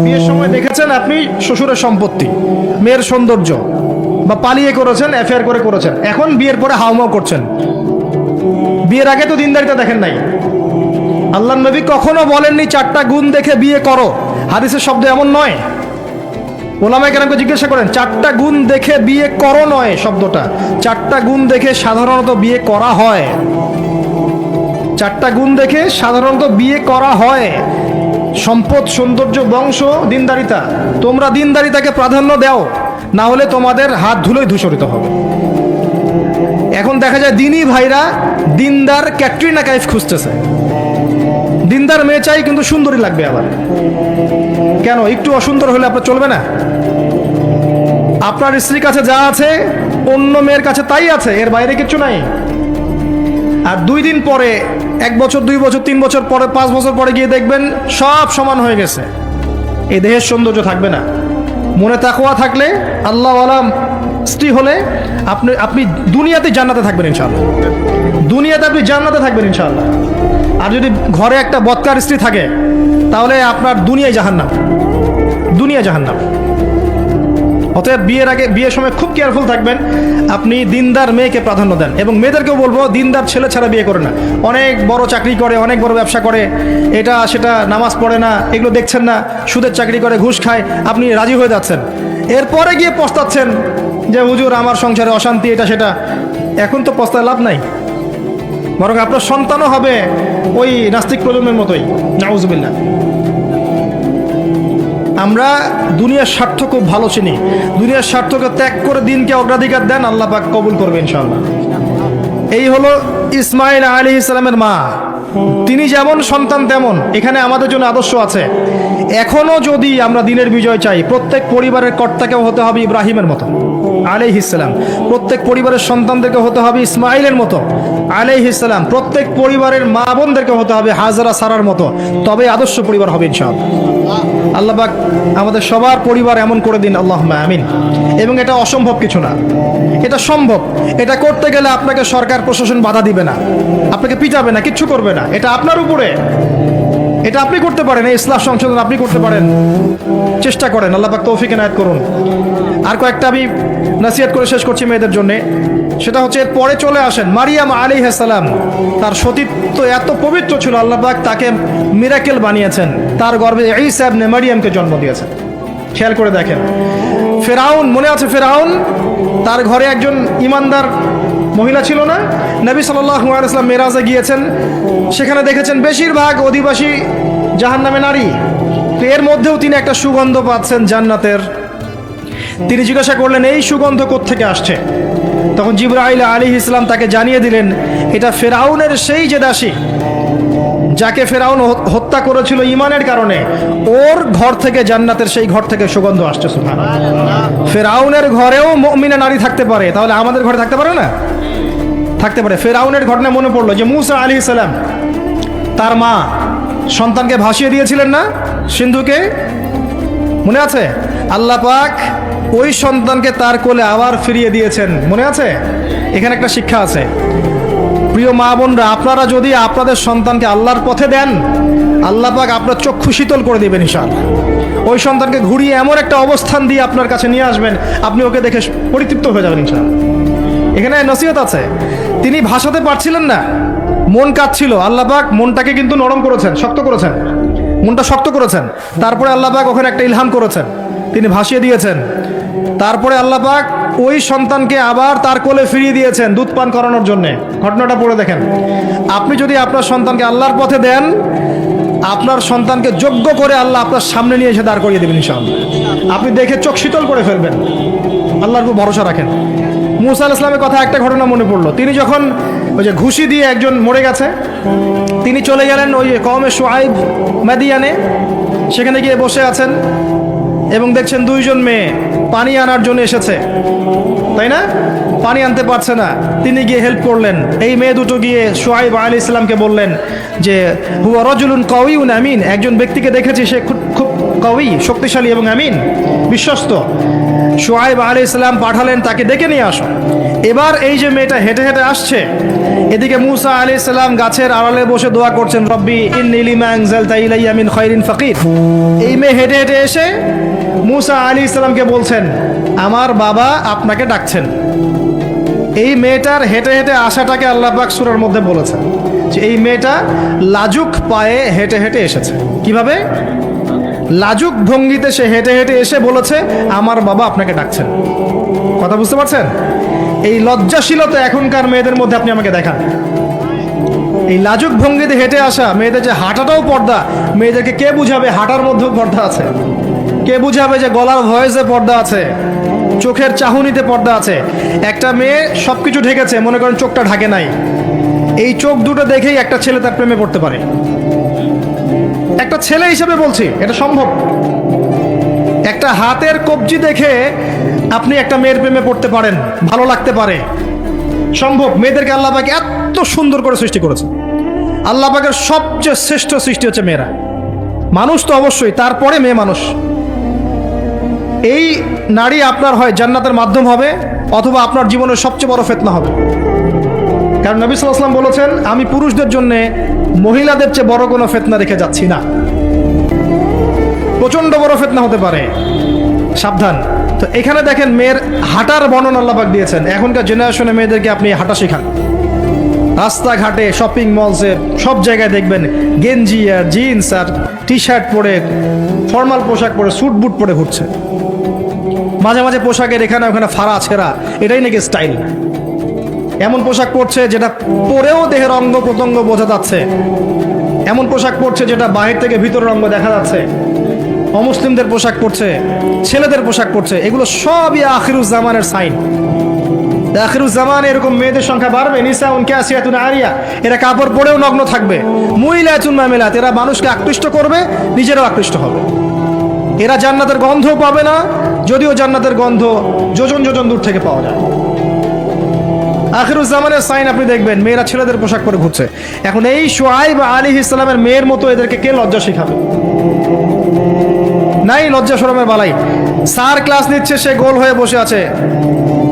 বিয়ের সময় দেখেছেন আপনি শ্বশুরের সম্পত্তি, মেয়ের সৌন্দর্য, বা পালিয়ে করেছেন, অ্যাফেয়ার করে করেছেন, এখন বিয়ের পরে হাউমাউ করছেন। বিয়ের আগে তো দিনদারিতা দেখেন নাই। আল্লাহর নবী কখনো বলেননি 4টা গুণ দেখে বিয়ে করো, হাদিসের শব্দ এমন নয়। ওলামায়ে কেরামকে জিজ্ঞাসা করেন 4টা গুণ দেখে বিয়ে করো নয় শব্দটা, 4টা গুণ দেখে সাধারণত বিয়ে করা হয়। 4টা গুণ দেখে সাধারণত বিয়ে করা হয়। সম্পদ, সৌন্দর্য, বংশ, দিনদারিতা। তোমরা দিনদারিতাকে প্রাধান্য দাও, না হলে তোমাদের হাত ধুলোয় ধূসরিত হবে। এখন দেখা যায় দিনী ভাইরা দিনদার ক্যাটরিনা কাইফ খুঁজতেছে। দিনদার মেয়ে চাই, কিন্তু সুন্দরী লাগবে আবার। কেন? একটু অসুন্দর হলে আপনার চলবে না? আপনার স্ত্রীর কাছে যা আছে অন্য মেয়ের কাছে তাই আছে, এর বাইরে কিচ্ছু নাই। আর 2 দিন পরে, 1 বছর, 2 বছর, 3 বছর পরে, 5 বছর পরে গিয়ে দেখবেন সব সমান হয়ে গেছে। এই দেহের সৌন্দর্য থাকবে না। মনে তাকওয়া থাকলে, আল্লাহওয়ালা স্ত্রী হলে আপনি দুনিয়াতে জান্নাতে থাকবেন ইনশাআল্লাহ। দুনিয়াতে আপনি জান্নাতে থাকবেন ইনশাআল্লাহ। আর যদি ঘরে একটা বদকার স্ত্রী থাকে, তাহলে আপনার দুনিয়ায় জাহান্নাম, দুনিয়া জাহান্নাম। অতএব বিয়ের আগে, বিয়ের সময় খুব কেয়ারফুল থাকবেন। আপনি দিনদার মেয়েকে প্রাধান্য দেন, এবং মেয়েদেরকেও বলবো দিনদার ছেলে ছাড়া বিয়ে করে না। অনেক বড় চাকরি করে, অনেক বড় ব্যবসা করে, এটা সেটা, নামাজ পড়ে না, এগুলো দেখছেন না, সুদের চাকরি করে, ঘুষ খায়, আপনি রাজি হয়ে যাচ্ছেন। এরপরে গিয়ে পস্তাচ্ছেন যে হুজুর আমার সংসারে অশান্তি, এটা সেটা। এখন তো পস্তায় লাভ নাই, বরং আপনার সন্তানও হবে ওই নাস্তিক প্রজন্মের মতোই, নাউজুবিল্লাহ। আমরা দুনিয়ার স্বার্থ খুব ভালো চিনি। দুনিয়ার স্বার্থকে ত্যাগ করে দিনকে অগ্রাধিকার দেন, আল্লাহ পাক কবুল করবে ইনশাআল্লাহ। এই হলো ইসমাইল আলাইহিস সালামের মা। তিনি যেমন সন্তান তেমন এখানে আমাদের জন্য আদর্শ আছে। এখনো যদি আমরা দিনের বিজয় চাই, প্রত্যেক পরিবারের কর্তাকেও হতে হবে ইব্রাহিমের মতো আলাইহিস সালাম। প্রত্যেক পরিবারের সন্তানদেরকে হতে হবে ইসমাইলের মতো আলাইহিস সালাম। প্রত্যেক পরিবারের মা বোনদেরকে হতে হবে হাজরা, সারার মতো। তবে আদর্শ পরিবার হবে ইনশাআল্লাহ। আল্লাহ পাক আমাদের সবার পরিবার এমন করে দিন, আল্লাহুম্মা আমিন। এবং এটা অসম্ভব কিছু না, এটা সম্ভব। এটা করতে গেলে আপনাকে সরকার প্রশাসন বাধা দিবে না, আপনাকে পিটাবে না, কিচ্ছু করবে না। এটা আপনার উপরে, এটা আপনি করতে পারেন। এই ইসলাম সংশোধন আপনি করতে পারেন, চেষ্টা করেন। আল্লাহ পাক তৌফিক এনায়েত করুন। আর কয়েকটা আমি নসিহত করে শেষ করছি মেয়েদের জন্য। সেটা হচ্ছে, এর পরে চলে আসেন মারিয়াম আলাইহিস সালাম। তার সতীত্ব এত পবিত্র ছিল, আল্লাহ পাক তাকে মিরাকেল বানিয়েছেন। তার গর্ভে ঈসা ইবনে মারিয়ামকে জন্ম দিয়েছেন। খেয়াল করে দেখেন, ফেরাউন, মনে আছে ফেরাউন? তার ঘরে একজন ইমানদার মহিলা ছিল না? নবী সাল্লাল্লাহু আলাইহি ওয়াসাল্লাম মেরাজে গিয়েছেন, সেখানে দেখেছেন বেশিরভাগ অধিবাসী জাহান্নামে নারী। এর মধ্যেও তিনি একটা সুগন্ধ পাচ্ছেন জান্নাতের। তিনি জিজ্ঞাসা করলেন, এই সুগন্ধ কোত্থেকে আসছে? তখন জিবরাইল আলাইহিস সালাম তাকে জানিয়ে দিলেন, এটা ফেরাউনের সেই যে দাসী যাকে ফেরাউন হত্যা করেছিল ইমানের কারণে, ওর ঘর থেকে, জান্নাতের সেই ঘর থেকে সুগন্ধ আসছে। সুবহানাল্লাহ। ফেরাউনের ঘরেও মুমিনা নারী থাকতে পারে, তাহলে আমাদের ঘরে থাকতে পারে না? থাকতে পারে। ফেরাউনের ঘটনা মনে পড়লো যে মুসা আলাইহিস সালাম, তার মা সন্তানকে ভাসিয়ে দিয়েছিলেন না সিন্ধুকে, মনে আছে? আল্লাহ পাক ওই সন্তানকে তার কোলে আবার ফিরিয়ে দিয়েছেন, মনে আছে? এখানে একটা শিক্ষা আছে। প্রিয় মা বোনরা, আপনারা যদি আপনাদের সন্তানকে আল্লাহর পথে দেন, আল্লাহ পাক আপনার চক্ষু শীতল করে দেবেন ইনশাআল্লাহ। ওই সন্তানকে ঘুরিয়ে এমন একটা অবস্থান দিয়ে আপনার কাছে নিয়ে আসবেন, আপনি ওকে দেখে পরিতৃপ্ত হয়ে যাবেন ইনশাআল্লাহ। এখানে নসিহত আছে। তিনি ভাসাতে পারছিলেন না, মন কাঁদছিল। আল্লাহ পাক মনটাকে কিন্তু নরম করেছেন, শক্ত করেছেন, মনটা শক্ত করেছেন। তারপরে আল্লাহ পাক ওখানে একটা ইলহাম করেছেন, তিনি ভাসিয়ে দিয়েছেন। তারপরে আল্লাহ পাক ওই সন্তানকে আবার তার কোলে ফিরিয়ে দিয়েছেন দুধ পান করানোর জন্যে। ঘটনাটা পড়ে দেখেন। আপনি যদি আপনার সন্তানকে আল্লাহর পথে দেন, আপনার সন্তানকে যোগ্য করে আল্লাহ আপনার সামনে নিয়ে এসে দাঁড় করিয়ে দেবেন ইনশাআল্লাহ। আপনি দেখে চোখ শীতল করে ফেলবেন। আল্লাহর উপর ভরসা রাখেন। মুসা আলাইহিস সালামের কথা একটা ঘটনা মনে পড়লো। তিনি যখন ওই যে ঘুষি দিয়ে একজন মরে গেছে, তিনি চলে গেলেন ওই কওমে শুআইব মাদিয়ানে। সেখানে গিয়ে বসে আছেন এবং দেখছেন 2 জন মেয়ে পানি আনার জন্য এসেছে, তাই না? পানি আনতে পারছে না, তিনি গিয়ে হেল্প করলেন। এই মেয়ে দুটো গিয়ে শুআইব আলাইহিস সালামকে বললেন যে হুয়া রাজুলুন কাওয়িউন আমিন, একজন ব্যক্তিকে দেখেছি সে খুব কাওয়ি, শক্তিশালী এবং আমিন, বিশ্বস্ত। শুআইব আলাইহিস সালাম পাঠালেন, তাকে ডেকে নিয়ে আসো। এবার এই যে মেয়েটা হেঁটে হেঁটে আসছে, এদিকে মুসা আলাইহিস সালাম গাছের আড়ালে বসে দোয়া করছেন, রব্বি ইন্নী লিমা আনজালতা ইলাইয়া মিন খায়রিন ফাকির। এই মেয়ে হেঁটে হেঁটে এসে মুসা আলাইহিস সালামকে বলছেন, আমার বাবা আপনাকে ডাকছেন। এই মেয়েটার হেঁটে হেঁটে আসাটাকে আল্লাহ পাক সূরার মধ্যে বলেছেন যে এই মেয়েটা লাজুক পায়ে হেঁটে হেঁটে এসেছে। কিভাবে? লাজুক ভঙ্গিতে সে হেঁটে হেঁটে এসে বলেছে, আমার বাবা আপনাকে ডাকছেন। কথা বুঝতে পারছেন? এই লজ্জাশীলতা এখনকার মেয়েদের মধ্যে আপনি আমাকে দেখান। এই লাজুক ভঙ্গিতে হেঁটে আসা মেয়েদের যে হাঁটাটাও পর্দা, মেয়েদেরকে কে বুঝাবে হাঁটার মধ্যেও পর্দা আছে? কে বুঝাবে যে গলার ভয়েসে পর্দা আছে, চোখের চাহনিতে পর্দা আছে? একটা মেয়ে সবকিছু ঢেকেছে, মনে করেন চোখটা ঢাকে নাই, এই চোখ দুটো দেখেই একটা ছেলে তার প্রেমে পড়তে পারে। একটা ছেলে হিসেবে বলছি, এটা সম্ভব। একটা হাতের কবজি দেখে আপনি একটা মেয়ের প্রেমে পড়তে পারেন, ভালো লাগতে পারে, সম্ভব। মেয়েদেরকে আল্লাহ পাক এত সুন্দর করে সৃষ্টি করেছে। আল্লাহ পাকের সবচেয়ে শ্রেষ্ঠ সৃষ্টি হচ্ছে মেয়েরা। মানুষ তো অবশ্যই, তারপরে মেয়ে মানুষ। এই নারী আপনার হয় জান্নাতের মাধ্যম হবে, অথবা আপনার জীবনের সবচেয়ে বড় ফিতনা হবে। কারণ নবী সাল্লাল্লাহু আলাইহি ওয়াসাল্লাম বলেছেন, আমি পুরুষদের জন্য মহিলাদের চেয়ে বড় কোনো ফিতনা রেখে যাচ্ছি না। প্রচন্ড বড় ফিতনা হতে পারে, সাবধান। তো এখানে দেখেন মেয়ের হাঁটার বর্ণনা আল্লাহ পাক দিয়েছেন। এখনকার জেনারেশনে মেয়েদেরকে আপনি হাঁটা শেখান, রাস্তাঘাটে, শপিং মলসে, সব জায়গায় দেখবেন গেঞ্জি আর জিন্স আর টি শার্ট পরে, ফর্মাল পোশাক পরে, স্যুট বুট পরে ঘুরছে। মাঝে মাঝে পোশাকের এখানে ওখানে ফাড়া ছেঁড়া, এটাই নাকি স্টাইল। এমন পোশাক পরছে যেটা পরেও দেহের অঙ্গ প্রত্যঙ্গ বোঝা যাচ্ছে, এমন পোশাক পরছে যেটা বাহির থেকে ভিতরের অঙ্গ দেখা যাচ্ছে। অমুসলিমদের পোশাক পরছে, ছেলেদের পোশাক পরছে, এগুলো সবই আখিরুজ্জামানের সাইন। আখিরুজ্জামানে এরকম মেয়েদের সংখ্যা বাড়বে। নিসাউন কাসিয়াতুন আরিয়া, এরা কাপড় পরেও নগ্ন থাকবে। মুইলাতুন মামিলাত, এরা মানুষকে আকৃষ্ট করবে, নিজেরাও আকৃষ্ট হবে। এরা জান্নাতের গন্ধও পাবে না, যদিও জান্নাতের গন্ধ যোজন যোজন দূর থেকে পাওয়া যায়। আখিরুজ্জামানের সাইন আপনি দেখবেন, মেয়েরা ছেলেদের পোশাক পরে ঘুরছে। এখন এই শুআইব আলাইহিস সালামের মেয়ের মতো এদেরকে কে লজ্জা শেখাবে? নাই লজ্জা শরমের বালাই। স্যার ক্লাস নিচ্ছে, সে গোল হয়ে বসে আছে,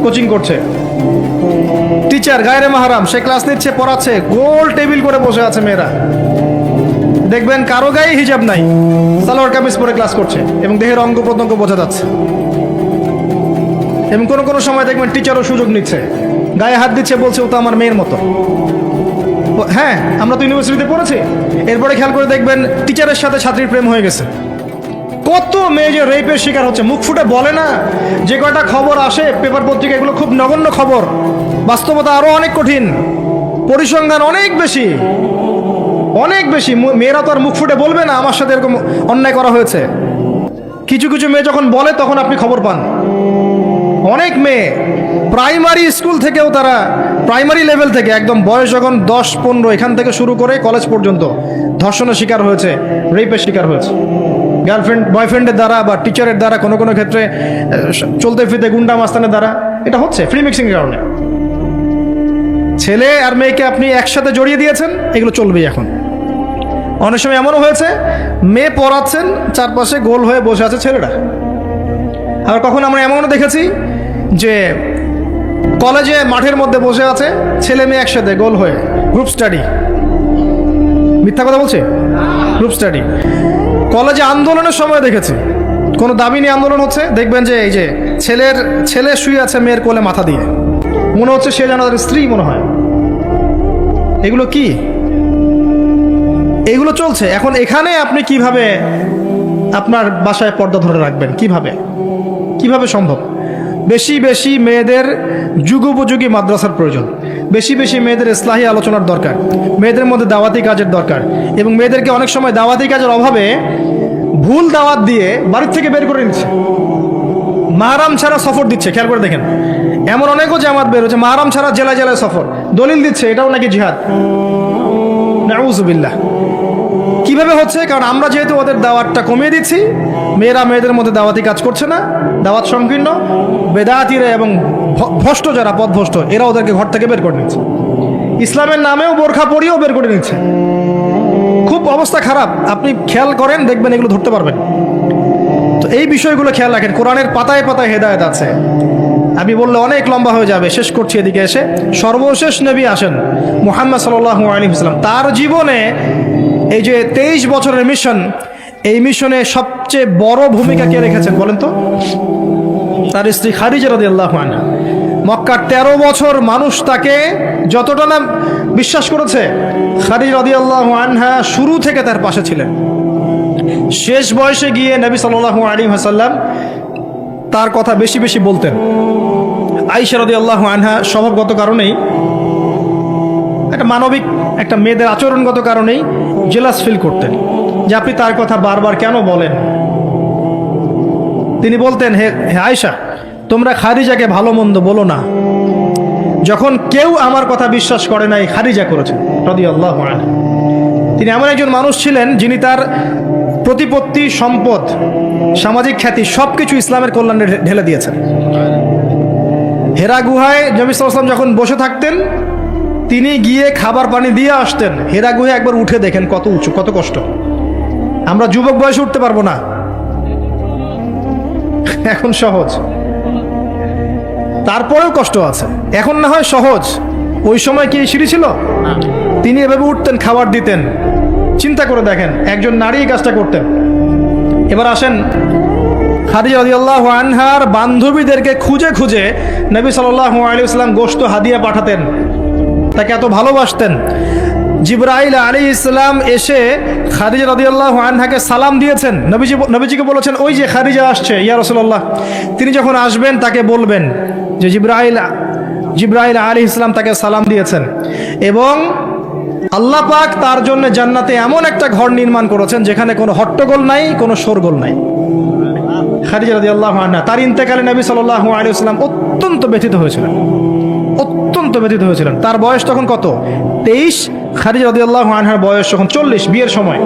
কোচিং করছে। টিচার গায়রে মাহরাম, সে ক্লাস নিচ্ছে, পড়াচ্ছে, গোল টেবিল করে বসে আছে মেয়েরা। দেখবেন কারো গায়ে হিজাব নাই, সালোয়ার কামিজ পরে ক্লাস করছে এবং দেহের অঙ্গ প্রত্যঙ্গ বোঝা যাচ্ছে। এবং কোনো কোনো সময় দেখবেন টিচারও সুযোগ নিচ্ছে, গায়ে হাত দিচ্ছে, বলছে ও তো আমার মেয়ের মতো। হ্যাঁ, আমরা তো ইউনিভার্সিটিতে পড়েছি। এরপরে খেয়াল করে দেখবেন টিচারের সাথে ছাত্রীর প্রেম হয়ে গেছে। কত মেয়ে যে রেপের শিকার হচ্ছে, মুখ ফুটে বলে না। যে কয়টা খবর আসে পেপার পত্রিকা, এগুলো খুব নগণ্য খবর, বাস্তবতা আরো অনেক কঠিন, পরিসংখ্যান অনেক বেশি, অনেক বেশি। মেয়েরা তো আর মুখ ফুটে বলবে না আমার সাথে এরকম অন্যায় করা হয়েছে। কিছু কিছু মেয়ে যখন বলে তখন আপনি খবর পান। অনেক মেয়ে প্রাইমারি স্কুল থেকেও, তারা প্রাইমারি লেভেল থেকে একদম বয়স যখন 10-15, এখান থেকে শুরু করে কলেজ পর্যন্ত ধর্ষণের শিকার হয়েছে, রেপের শিকার হয়েছে, গার্লফ্রেন্ড বয়ফ্রেন্ডের দ্বারা বা টিচারের দ্বারা, কোনো কোনো ক্ষেত্রে চলতে ফিরতে গুন্ডা মাস্তানের দ্বারা। এটা হচ্ছে ফ্রি মিক্সিংয়ের কারণে। ছেলে আর মেয়েকে আপনি একসাথে জড়িয়ে দিয়েছেন, এগুলো চলবেই। এখন অনেক সময় এমনও হয়েছে, মেয়ে পড়াচ্ছেন, চারপাশে গোল হয়ে বসে আছে ছেলেরা। আবার কখন আমরা এমনও দেখেছি যে কলেজে মাঠের মধ্যে বসে আছে ছেলে মেয়ে একসাথে গোল হয়ে, গ্রুপ স্টাডি। মিথ্যা কথা বলছে? Group study. কলেজে আন্দোলনের সময় দেখেছি, কোনো দাবি নিয়ে আন্দোলন হচ্ছে, দেখবেন যে এই যে ছেলে শুয়ে আছে মেয়ের কোলে মাথা দিয়ে, মনে হচ্ছে সে যেন তার স্ত্রী মনে হয়। এগুলো কি? এগুলো চলছে। এখন এখানে আপনি কিভাবে আপনার বাসায় পর্দা ধরে রাখবেন? কিভাবে সম্ভব? বেশি বেশি মেয়েদের যুগোপযোগী মাদ্রাসার প্রয়োজন, বেশি বেশি মেয়েদের ইসলাহি আলোচনার দরকার, মেয়েদের মধ্যে দাওয়াতি কাজের দরকার। এবং মেয়েদেরকে অনেক সময় দাওয়াতি কাজের অভাবে ভুল দাওয়াত দিয়ে বাড়ির থেকে বের করে নিচ্ছে, মাহরাম ছাড়া সফর দিচ্ছে। খেয়াল করে দেখেন, এমন অনেকও জামাত বের হচ্ছে মাহরাম ছাড়া জেলায় জেলায় সফর, দলিল দিচ্ছে এটাও নাকি জিহাদ। নাউযুবিল্লাহ। কিভাবে হচ্ছে? কারণ আমরা যেহেতু ওদের দাওয়াতটা কমিয়ে দিচ্ছি, মেয়েরা মেয়েদের মধ্যে দাওয়াতি কাজ করছে না, দাওয়াত সংকীর্ণ, বেদাতিরা এবং ভ্রষ্ট যারা পথভ্রষ্ট, এরা ওদেরকে ঘর থেকে বের করে নিচ্ছে, ইসলামের নামেও বোরখা পরিয়েও বের করে নিচ্ছে। খুব অবস্থা খারাপ। আপনি খেয়াল করেন, দেখবেন এগুলো ধরতে পারবেন। তো এই বিষয়গুলো খেয়াল রাখেন। কোরআনের পাতায় পাতায় হেদায়েত আছে। আমি বললে অনেক লম্বা হয়ে যাবে, শেষ করছি এদিকে এসে। সর্বশেষ নবী আসেন মুহাম্মদ সাল্লাল্লাহু আলাইহি ওয়াসাল্লাম। তার জীবনে এই যে 23 বছরের মিশন, এই মিশনে সবচেয়ে বড় ভূমিকা কে রেখেছেন বলেন তো? তার স্ত্রী খাদিজা রাদিয়াল্লাহু আনহা। মক্কার 13 বছর মানুষ তাকে যতটা না বিশ্বাস করেছে, খাদিজা রাদিয়াল্লাহু আনহা শুরু থেকে তার পাশে ছিলেন। শেষ বয়সে গিয়ে নবী সাল্লাল্লাহু আলাইহি ওয়াসাল্লাম তার কথা বেশি বেশি বলতেন। আয়েশা রাদিয়াল্লাহু আনহা স্বভাবগত কারণেই, একটা মানবিক একটা মেয়েদের আচরণগত কারণেই জেলাস ফিল করতেন যে আপনি তার কথা বারবার কেন বলেন। তিনি বলতেন, হে আয়েশা, তোমরা খাদিজাকে ভালো মন্দ বলো না। যখন কেউ আমার কথা বিশ্বাস করে নাই, খাদিজা করেছেন রাদিয়াল্লাহু আনহা। তিনি এমন একজন মানুষ ছিলেন যিনি তার প্রতিপত্তি, সম্পদ, সামাজিক খ্যাতি সবকিছু ইসলামের কল্যাণে ঢেলে দিয়েছেন। হেরা গুহায় নবী সাল্লাল্লাহু আলাইহি ওয়াসাল্লাম যখন বসে থাকতেন, তিনি গিয়ে খাবার পানি দিয়ে আসতেন। হেরা গুহায় একবার উঠে দেখেন কত উঁচু, কত কষ্ট। আমরা যুবক বয়সে উঠতে পারবো না, এখন সহজ, তারপরেও কষ্ট আছে। এখন না হয় সহজ, ওই সময় কি সিঁড়ি ছিল? তিনি এভাবে উঠতেন, খাবার দিতেন। চিন্তা করে দেখেন, একজন নারী এই কাজটা করতেন। এবার আসেন, খাদিজা রাদিয়াল্লাহু আনহার বান্ধবীদেরকে খুঁজে খুঁজে নবী সাল্লাল্লাহু আলাইহি ওয়াসাল্লাম গোশত হাদিয়া পাঠাতেন, তাকে এত ভালোবাসতেন। জিবরাইল আলাইহিস সালাম এসে খাদিজা রাদিয়াল্লাহু আনহাকে সালাম দিয়েছেন। নবীজিকে বলেছেন, ওই যে খাদিজা আসছে ইয়া রাসূলুল্লাহ, তিনি যখন আসবেন তাকে বলবেন যে জিবরাইল আলাইহিস সালাম তাকে সালাম দিয়েছেন, এবং আল্লাহ পাক তার জন্য জান্নাতে এমন একটা ঘর নির্মাণ করেছেন যেখানে কোনো হট্টগোল নাই, কোনো শোরগোল নাই। খাদিজা রাদিয়াল্লাহু আনহা, তার ইন্তেকালে নবী সাল্লাল্লাহু আলাইহি ওয়াসাল্লাম অত্যন্ত ব্যথিত হয়েছিলেন, অত্যন্ত ব্যথিত হয়েছিলেন। তার বয়স তখন কত? 23। খাদিজা রাদিয়াল্লাহু আনহার বয়স তখন 40, বিয়ের সময়।